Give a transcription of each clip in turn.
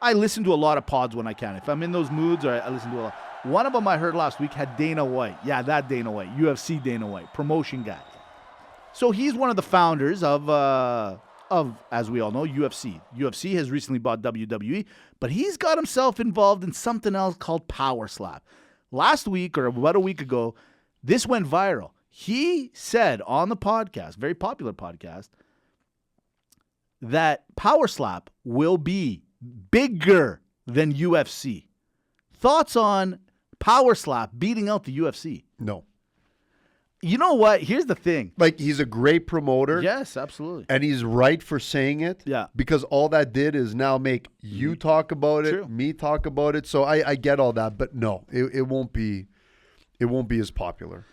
I listen to a lot of pods when I can. If I'm in those moods, or I listen to a lot. One of them I heard last week had Dana White. Yeah, that Dana White, UFC Dana White, promotion guy. So he's one of the founders of, as we all know, UFC. UFC has recently bought WWE, but he's got himself involved in something else called Power Slap. Last week, or about a week ago, this went viral. He said on the podcast, very popular podcast, that Power Slap will be bigger than UFC. Thoughts on Power Slap beating out the UFC? No. You know what? Here's the thing. Like, he's a great promoter. Yes, absolutely. And he's right for saying it. Yeah. Because all that did is now make you talk about it, True. me talk about it. So I get all that, but no, it won't be as popular.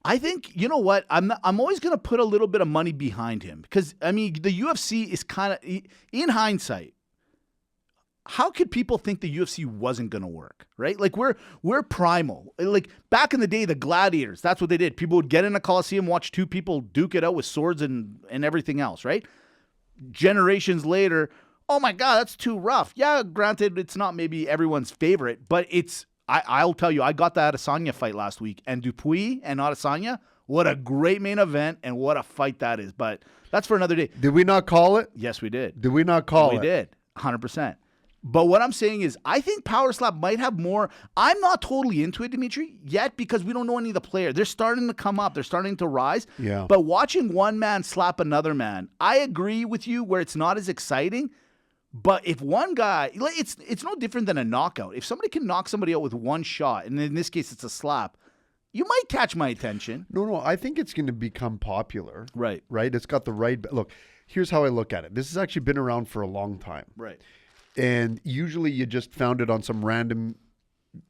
I think, you know what? I'm always going to put a little bit of money behind him because, I mean, the UFC is kind of, in hindsight, how could people think the UFC wasn't going to work, right? Like, we're primal. Like, back in the day, the gladiators, that's what they did. People would get in a coliseum, watch two people duke it out with swords and everything else, right? Generations later, oh my God, that's too rough. Yeah, granted, it's not maybe everyone's favorite, but it's, I'll tell you, I got that Adesanya fight last week, and Dupuis and Adesanya, what a great main event, and what a fight that is. But that's for another day. Did we not call it? Yes, we did. Did we not call it? We did, 100%. But what I'm saying is, I think Power Slap might have more. I'm not totally into it, Dimitri, yet, because we don't know any of the players. They're starting to come up. They're starting to rise. Yeah. But watching one man slap another man, I agree with you where it's not as exciting. But if one guy, it's no different than a knockout. If somebody can knock somebody out with one shot, and in this case it's a slap, you might catch my attention. No, I think it's going to become popular. Right. Right? It's got the right... Look, here's how I look at it. This has actually been around for a long time. Right. And usually you just found it on some random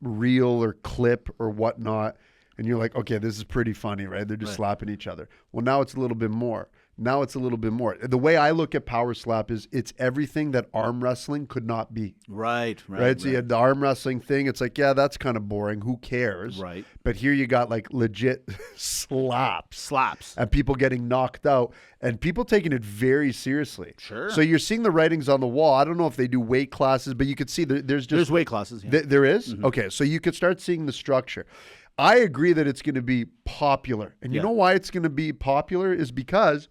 reel or clip or whatnot, and you're like, okay, this is pretty funny, right? They're just slapping each other. Well, now it's a little bit more. The way I look at Power Slap is it's everything that arm wrestling could not be. Right. So you had the arm wrestling thing. It's like, yeah, that's kind of boring. Who cares? Right. But here you got like legit slaps. And people getting knocked out and people taking it very seriously. Sure. So you're seeing the writings on the wall. I don't know if they do weight classes, but you could see there's weight classes. Yeah. There is? Mm-hmm. Okay. So you could start seeing the structure. I agree that it's going to be popular. And you know why it's going to be popular is because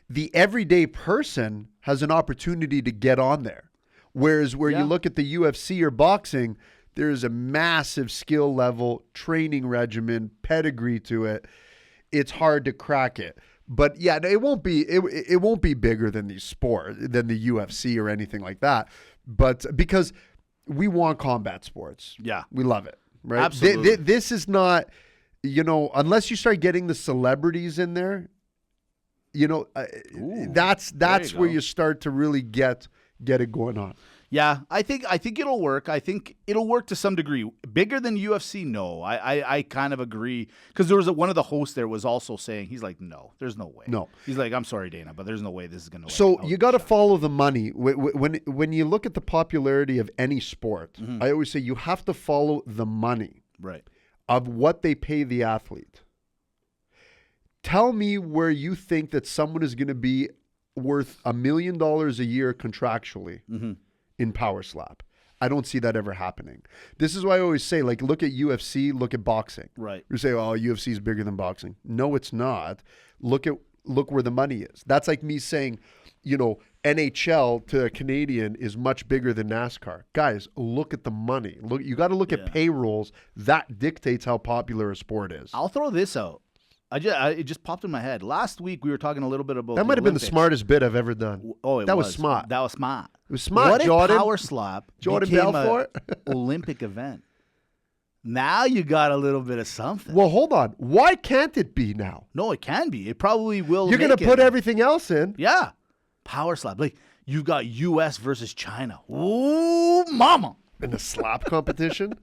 the everyday person has an opportunity to get on there. Whereas where you look at the UFC or boxing, there's a massive skill level, training regimen, pedigree to it. It's hard to crack it. But yeah, it won't be bigger than the UFC or anything like that. But because we want combat sports. Yeah. We love it, right? Absolutely. This is not, unless you start getting the celebrities in there, that's where you start to really get it going on. Yeah, I think it'll work. I think it'll work to some degree. Bigger than UFC? No, I kind of agree because there was one of the hosts there was also saying he's like, no, there's no way. No, he's like, I'm sorry, Dana, but there's no way this is gonna. So you got to follow the money when you look at the popularity of any sport. Mm-hmm. I always say you have to follow the money, right, of what they pay the athlete. Tell me where you think that someone is going to be worth $1 million a year contractually in Power Slap. I don't see that ever happening. This is why I always say, like, look at UFC, look at boxing. Right. You say, oh, UFC is bigger than boxing. No, it's not. Look where the money is. That's like me saying, NHL to a Canadian is much bigger than NASCAR. Guys, look at the money. You got to look at payrolls. That dictates how popular a sport is. I'll throw this out. It just popped in my head. Last week we were talking a little bit about that might have been the smartest bit I've ever done. Oh, that was smart. That was smart. It was smart. What Jordan. if Power Slap Jordan became Belfort? an Olympic event? Now you got a little bit of something. Well, hold on. Why can't it be now? No, it can be. It probably will. You're going to put everything else in. Yeah, Power Slap. Like you've got U.S. versus China. Ooh, mama! In the slap competition.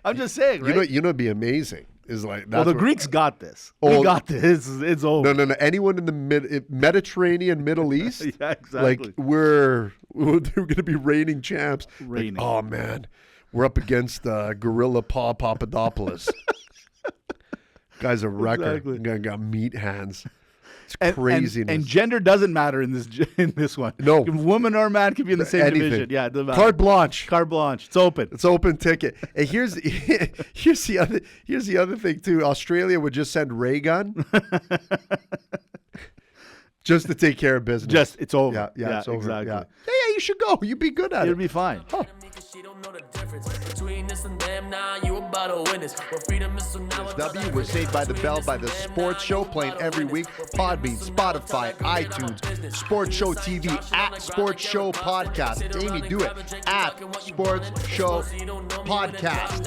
I'm just saying, right? It'd be amazing. Is like the Greeks got this. We got this. It's over. No. Anyone in the Mediterranean, Middle East, yeah, exactly. Like we're going to be reigning champs. Reigning. Like, oh man, we're up against Gorilla Papadopoulos. Guy's a wrecker. Exactly. Guy got meat hands. It's craziness. And gender doesn't matter in this one. No. Woman or man could be in the same Anything. division. Yeah, it doesn't matter. Carte blanche. Carte blanche. It's open. It's open ticket. And here's the other thing too. Australia would just send ray gun just to take care of business. It's over. Yeah, it's over. Exactly. Yeah, you should go. You'd be good at It'll it. be fine. Huh. W, we're saved by the bell by the Sports Show, playing every week. Podbean, Spotify, iTunes, Sports Show TV, at Sports Show Podcast. Amy, do it. At Sports Show Podcast.